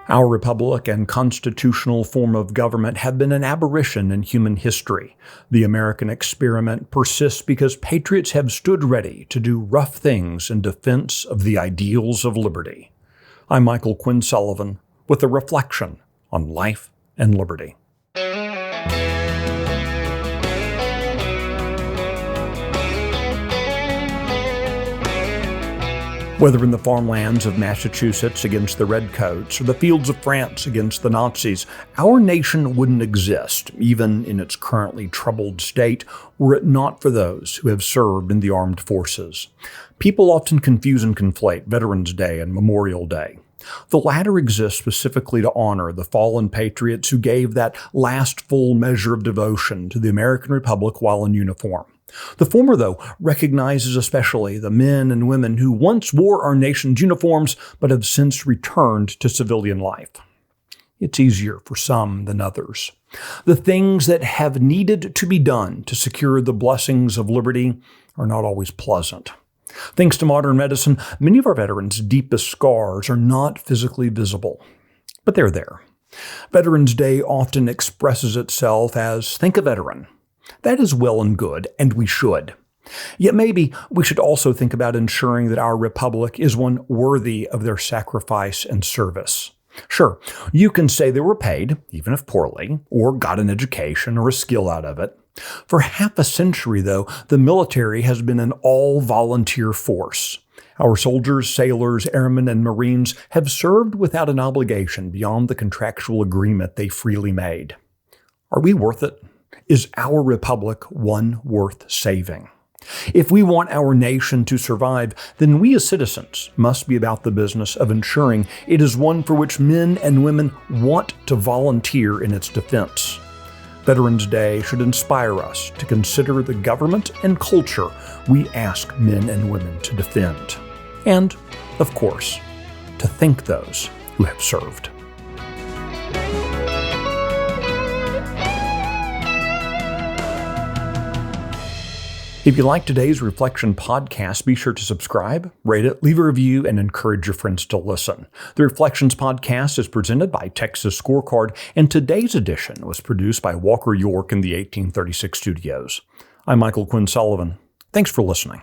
Our republic and constitutional form of government have been an aberration in human history. The American experiment persists because patriots have stood ready to do rough things in defense of the ideals of liberty. I'm Michael Quinn Sullivan with a reflection on life and liberty. Whether in the farmlands of Massachusetts against the Redcoats or the fields of France against the Nazis, our nation wouldn't exist, even in its currently troubled state, were it not for those who have served in the armed forces. People often confuse and conflate Veterans Day and Memorial Day. The latter exists specifically to honor the fallen patriots who gave that last full measure of devotion to the American Republic while in uniform. The former, though, recognizes especially the men and women who once wore our nation's uniforms but have since returned to civilian life. It's easier for some than others. The things that have needed to be done to secure the blessings of liberty are not always pleasant. Thanks to modern medicine, many of our veterans' deepest scars are not physically visible, but they're there. Veterans Day often expresses itself as "Think a Veteran." That is well and good, and we should. Yet maybe we should also think about ensuring that our republic is one worthy of their sacrifice and service. Sure, you can say they were paid, even if poorly, or got an education or a skill out of it. For half a century, though, the military has been an all-volunteer force. Our soldiers, sailors, airmen, and Marines have served without an obligation beyond the contractual agreement they freely made. Are we worth it? Is our republic one worth saving? If we want our nation to survive, then we as citizens must be about the business of ensuring it is one for which men and women want to volunteer in its defense. Veterans Day should inspire us to consider the government and culture we ask men and women to defend. And, of course, to thank those who have served. If you like today's Reflection podcast, be sure to subscribe, rate it, leave a review, and encourage your friends to listen. The Reflections podcast is presented by Texas Scorecard, and today's edition was produced by Walker York in the 1836 studios. I'm Michael Quinn Sullivan. Thanks for listening.